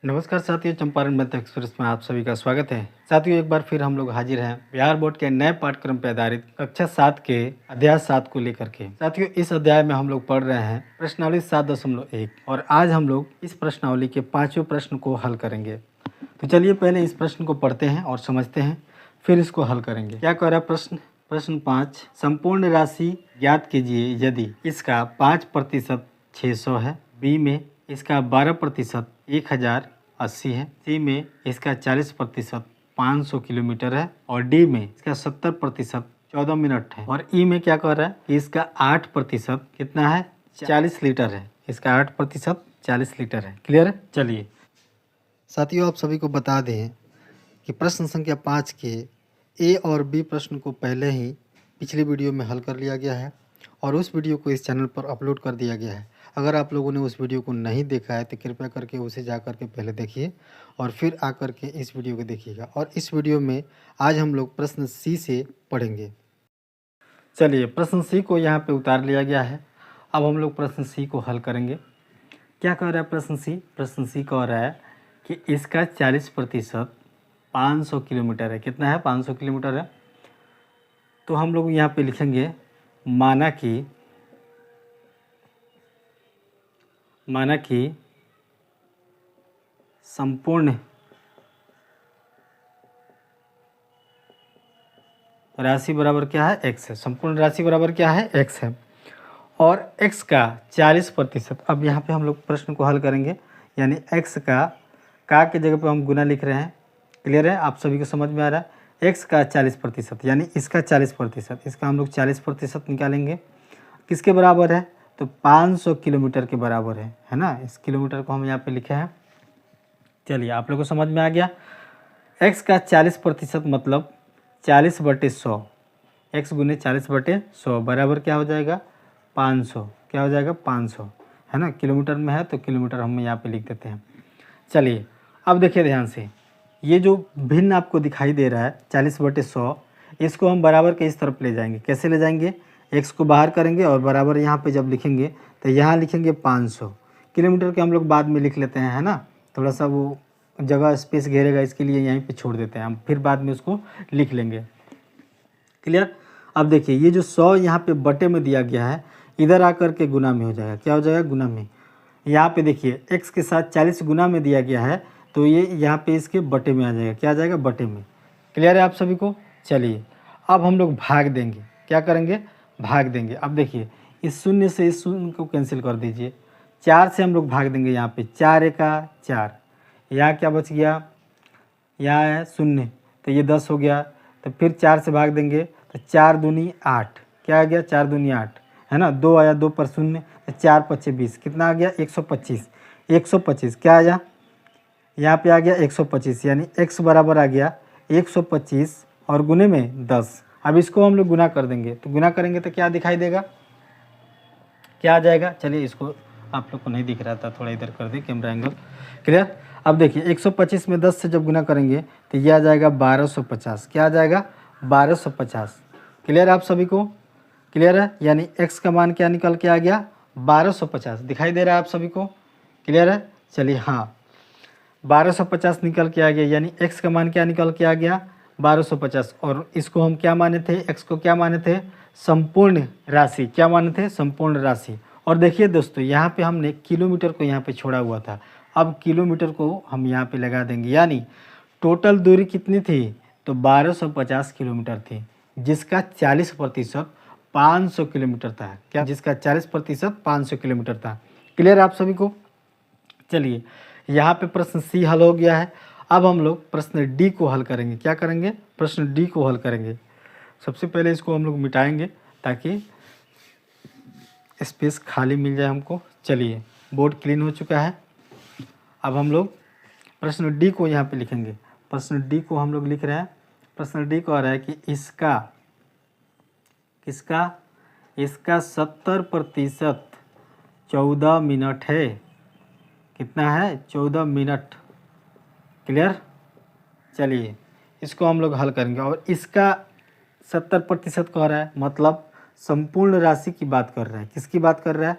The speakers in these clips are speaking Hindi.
नमस्कार साथियों, चंपारण मैथ एक्सप्रेस में आप सभी का स्वागत है। साथियों, एक बार फिर हम लोग हाजिर हैं बिहार बोर्ड के नए पाठ्यक्रम पर आधारित कक्षा 7 के अध्याय 7 को लेकर के। साथियों, इस अध्याय में हम लोग पढ़ रहे हैं प्रश्नावली 7.1 और आज हम लोग इस प्रश्नावली के 5वें प्रश्न को हल करेंगे। तो चलिए पहले इस प्रश्न को पढ़ते हैं और समझते हैं, फिर इसको हल करेंगे। क्या कह रहा है प्रश्न 5, संपूर्ण राशि ज्ञात कीजिए यदि इसका 5% 600 है, बी में इसका 12% 1080 है, सी में इसका 40% 500 किलोमीटर है और डी में इसका 70% 14 मिनट है। और ई में क्या कह रहा है कि इसका 8% कितना है, 40 लीटर है। इसका 8% 40 लीटर है। क्लियर है। चलिए साथियों, आप सभी को बता दें कि प्रश्न संख्या 5 के ए और बी प्रश्न को पहले ही पिछले वीडियो में हल कर लिया गया है और उस वीडियो को इस चैनल पर अपलोड कर दिया गया है। अगर आप लोगों ने उस वीडियो को नहीं देखा है तो कृपया करके उसे जा कर के पहले देखिए और फिर आकर के इस वीडियो को देखिएगा। और इस वीडियो में आज हम लोग प्रश्न सी से पढ़ेंगे। चलिए, प्रश्न सी को यहाँ पे उतार लिया गया है। अब हम लोग प्रश्न सी को हल करेंगे। क्या कह रहा है प्रश्न सी? प्रश्न सी कह रहा है कि इसका 40% 500 किलोमीटर है। कितना है? 500 किलोमीटर है। तो हम लोग यहाँ पे लिखेंगे माना कि संपूर्ण राशि बराबर क्या है? x है। संपूर्ण राशि बराबर क्या है? x है। और x का 40%, अब यहाँ पे हम लोग प्रश्न को हल करेंगे, यानी x का के जगह पे हम गुना लिख रहे हैं। क्लियर है? आप सभी को समझ में आ रहा है? x का 40%, यानी इसका 40%, इसका हम लोग 40% निकालेंगे। किसके बराबर है? तो 500 किलोमीटर के बराबर है ना। इस किलोमीटर को हम यहाँ पे लिखे हैं। चलिए, आप लोगों को समझ में आ गया। x का 40% मतलब 40/100, x गुने 40/100 बराबर क्या हो जाएगा? 500। क्या हो जाएगा? 500, है ना। किलोमीटर में है तो किलोमीटर हम यहाँ पे लिख देते हैं। चलिए, अब देखिए ध्यान से, ये जो भिन्न आपको दिखाई दे रहा है 40/100, इसको हम बराबर के इस तरफ ले जाएंगे। कैसे ले जाएंगे? x को बाहर करेंगे और बराबर यहाँ पे जब लिखेंगे तो यहाँ लिखेंगे 500। किलोमीटर के हम लोग बाद में लिख लेते हैं, है ना। थोड़ा सा वो जगह स्पेस घेरेगा, इसके लिए यहीं पे छोड़ देते हैं हम, फिर बाद में उसको लिख लेंगे। क्लियर। अब देखिए, ये जो 100 यहाँ पे बटे में दिया गया है, इधर आकर के गुना में हो जाएगा। क्या हो जाएगा? गुना में। यहाँ पे देखिए x के साथ 40 गुना में दिया गया है, तो ये यहाँ पे इसके बटे में आ जाएगा। क्या आ जाएगा? बटे में। क्लियर है आप सभी को? चलिए, अब हम लोग भाग देंगे। क्या करेंगे? भाग देंगे। अब देखिए, इस शून्य से इस शून्य को कैंसिल कर दीजिए। 4 से हम लोग भाग देंगे। यहाँ पे 4 एका 4, यहाँ क्या बच गया? यहाँ है 0, तो ये 10 हो गया। तो फिर 4 से भाग देंगे तो 4 दूनी 8। क्या आ गया? 4 दूनी 8, है ना। 2 आया, 2 पर 0, तो 4 पच्चे 20। कितना आ गया? 125। 125 क्या आया? यहाँ पे आ गया 125, यानी x बराबर आ गया 125 और गुने में 10। अब इसको हम लोग गुना कर देंगे, तो गुना करेंगे तो क्या दिखाई देगा? क्या आ जाएगा? चलिए, इसको आप लोग को नहीं दिख रहा था, थोड़ा इधर कर दे कैमरा एंगल। क्लियर। अब देखिए, 125 में 10 से जब गुना करेंगे तो ये आ जाएगा 1250। क्या आ जाएगा? 1250। क्लियर है आप सभी को? क्लियर है। यानी x का मान क्या निकल के आ गया? 1250। दिखाई दे रहा है आप सभी को? क्लियर है। चलिए, हाँ, 1250 निकल के आ गया, यानी x का मान क्या निकल के आ गया? 1250। और इसको हम क्या माने थे? x को क्या माने थे? संपूर्ण राशि। क्या माने थे? संपूर्ण राशि। और देखिए दोस्तों, यहाँ पे हमने किलोमीटर को यहाँ पे छोड़ा हुआ था, अब किलोमीटर को हम यहाँ पे लगा देंगे। यानी टोटल दूरी कितनी थी? तो 1250 किलोमीटर थी, जिसका 40% 500 किलोमीटर था। क्या? जिसका 40% 500 किलोमीटर था। क्लियर आप सभी को? चलिए, यहाँ पे प्रश्न सी हल हो गया है। अब हम लोग प्रश्न डी को हल करेंगे। क्या करेंगे? प्रश्न डी को हल करेंगे। सबसे पहले इसको हम लोग मिटाएंगे ताकि स्पेस खाली मिल जाए हमको। चलिए, बोर्ड क्लीन हो चुका है। अब हम लोग प्रश्न डी को यहाँ पे लिखेंगे। प्रश्न डी को हम लोग लिख रहे हैं। प्रश्न डी कह रहा है कि इसका 70% 14 मिनट है। कितना है? 14 मिनट। क्लियर। चलिए, इसको हम लोग हल करेंगे। और इसका 70% कह रहा है, मतलब संपूर्ण राशि की बात कर रहा है। किसकी बात कर रहा है?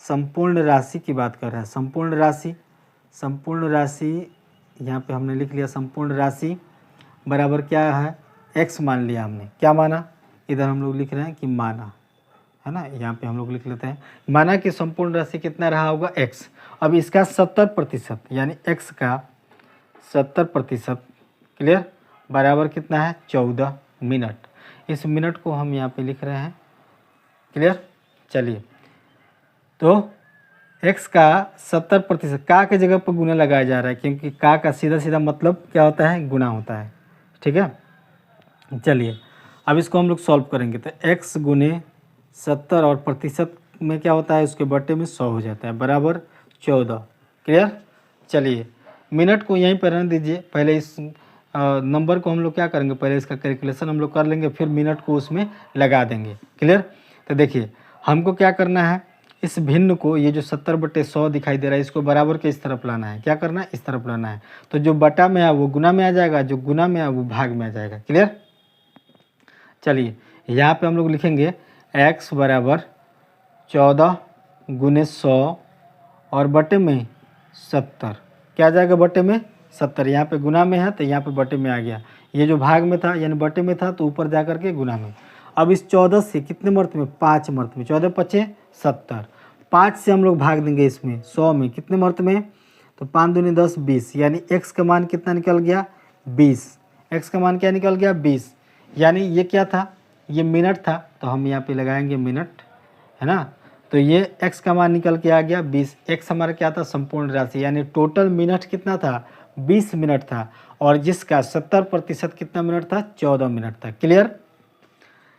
संपूर्ण राशि की बात कर रहा है। संपूर्ण राशि संपूर्ण राशि यहाँ पे हमने लिख लिया, संपूर्ण राशि बराबर क्या है, x मान लिया हमने। क्या माना, इधर हम लोग लिख रहे हैं कि माना, है ना, यहाँ पे हम लोग लिख लेते हैं माना कि संपूर्ण राशि कितना रहा होगा, x। अब इसका 70% यानी x का 70%, क्लियर, बराबर कितना है, 14 मिनट। इस मिनट को हम यहाँ पे लिख रहे हैं, क्लियर। चलिए, तो x का 70% का के जगह पर गुना लगाया जा रहा है, क्योंकि का सीधा सीधा मतलब क्या होता है, गुना होता है, ठीक है। चलिए, अब इसको हम लोग सॉल्व करेंगे। तो x गुने 70 और प्रतिशत में क्या होता है, उसके बटे में 100 हो जाता है, बराबर 14, क्लियर। चलिए, मिनट को यहीं पर रहने दीजिए, पहले इस नंबर को हम लोग क्या करेंगे, पहले इसका कैलकुलेशन हम लोग कर लेंगे, फिर मिनट को उसमें लगा देंगे, क्लियर। तो देखिए, हमको क्या करना है, इस भिन्न को, ये जो 70/100 दिखाई दे रहा है, इसको बराबर के इस तरफ लाना है। क्या करना है, इस तरफ लाना है। तो जो बटा में है वो गुना में आ जाएगा, जो गुना में है वो भाग में आ जाएगा, क्लियर। चलिए, यहाँ पे हम लोग लिखेंगे x बराबर 14 गुने 100 और बटे में 70। क्या आ जाएगा, बटे में 70। यहाँ पे गुना में है तो यहाँ पे बटे में आ गया। ये जो भाग में था यानी बटे में था तो ऊपर जा कर के गुना में। अब इस 14 से कितने मर्त में, 5 मर्त में, 14 पचे 70, 5 से हम लोग भाग देंगे इसमें 100 में, कितने मर्त में, तो 5 दूनी 10, 20, यानी x का मान कितना निकल गया, 20। x का मान क्या निकल गया, 20। यानी ये क्या था, ये मिनट था, तो हम यहाँ पे लगाएंगे मिनट, है ना। तो ये x का मान निकल के आ गया 20। x हमारा क्या था, संपूर्ण राशि, यानी टोटल मिनट कितना था, 20 मिनट था, और जिसका 70% कितना मिनट था, 14 मिनट था, क्लियर।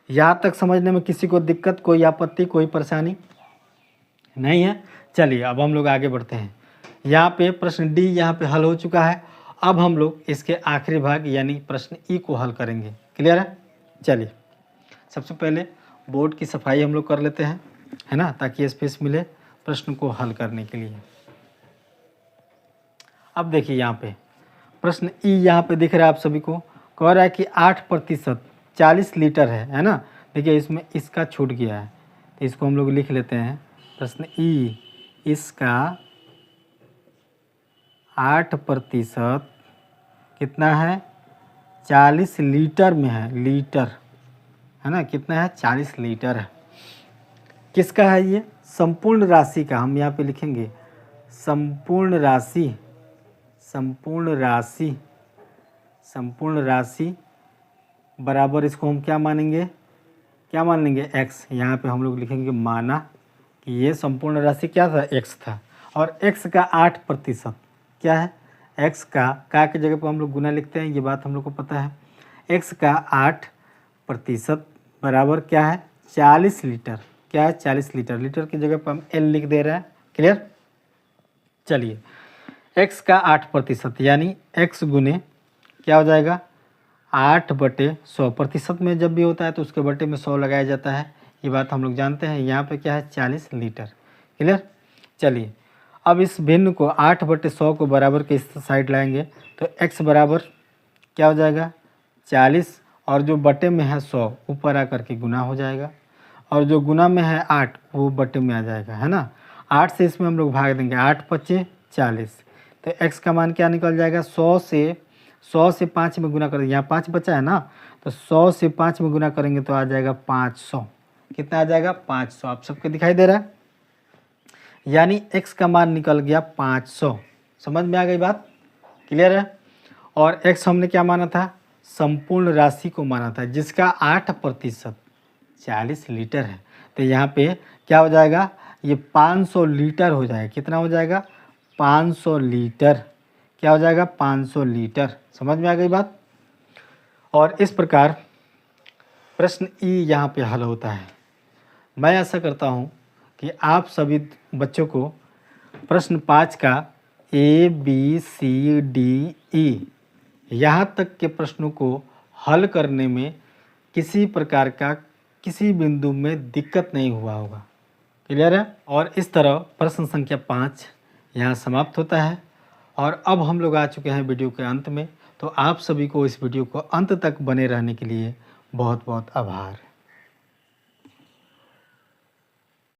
यहाँ तक समझने में किसी को दिक्कत, कोई आपत्ति, कोई परेशानी नहीं है। चलिए, अब हम लोग आगे बढ़ते हैं। यहाँ पे प्रश्न डी यहाँ पे हल हो चुका है। अब हम लोग इसके आखिरी भाग यानी प्रश्न ई को हल करेंगे, क्लियर है। चलिए, सबसे पहले बोर्ड की सफाई हम लोग कर लेते हैं, है ना, ताकि स्पेस मिले प्रश्न को हल करने के लिए। अब देखिए, यहाँ पे प्रश्न ई यहाँ पे दिख रहा है आप सभी को, कह रहा है कि 8% 40 लीटर है ना। देखिए, इसमें इसका छूट गया है, तो इसको हम लोग लिख लेते हैं। प्रश्न ई, इसका 8% कितना है, 40 लीटर में है, लीटर, है ना, कितना है, 40 लीटर है। किसका है ये, संपूर्ण राशि का। हम यहाँ पे लिखेंगे संपूर्ण राशि, संपूर्ण राशि, संपूर्ण राशि बराबर, इसको हम क्या मानेंगे, क्या मान लेंगे, x। यहाँ पे हम लोग लिखेंगे माना कि ये संपूर्ण राशि क्या था, x था, और x का 8% क्या है, x का की जगह पर हम लोग गुना लिखते हैं, ये बात हम लोग को पता है। x का 8% बराबर क्या है, 40 लीटर। क्या है, 40 लीटर। लीटर की जगह पर हम L लिख दे रहे हैं, क्लियर। चलिए, x का 8% यानी x गुने क्या हो जाएगा, 8/100। प्रतिशत में जब भी होता है तो उसके बटे में 100 लगाया जाता है, ये बात हम लोग जानते हैं। यहाँ पे क्या है, 40 लीटर, क्लियर। चलिए, अब इस भिन्न को 8/100 को बराबर के इस साइड लाएंगे, तो x बराबर क्या हो जाएगा, 40, और जो बटे में है 100 ऊपर आकर के गुना हो जाएगा, और जो गुना में है 8 वो बटे में आ जाएगा, है ना। 8 से इसमें हम लोग भाग देंगे, 8 पचे 40, तो x का मान क्या निकल जाएगा, 100 से 5 में गुना करेंगे, यहाँ 5 बचा है ना, तो 100 से 5 में गुना करेंगे तो आ जाएगा 500। कितना आ जाएगा, 500। आप सबको दिखाई दे रहा है, यानी x का मान निकल गया 500। समझ में आ गई बात, क्लियर है। और x हमने क्या माना था, संपूर्ण राशि को माना था, जिसका 8% 40 लीटर है। तो यहाँ पे क्या हो जाएगा, ये 500 लीटर हो जाएगा। कितना हो जाएगा, 500 लीटर। क्या हो जाएगा, 500 लीटर। समझ में आ गई बात। और इस प्रकार प्रश्न ई यहाँ पे हल होता है। मैं आशा करता हूँ कि आप सभी बच्चों को प्रश्न 5 का A, B, C, D, E यहाँ तक के प्रश्नों को हल करने में किसी प्रकार का किसी बिंदु में दिक्कत नहीं हुआ होगा, क्लियर है। और इस तरह प्रश्न संख्या 5 यहाँ समाप्त होता है। और अब हम लोग आ चुके हैं वीडियो के अंत में। तो आप सभी को इस वीडियो को अंत तक बने रहने के लिए बहुत बहुत आभार।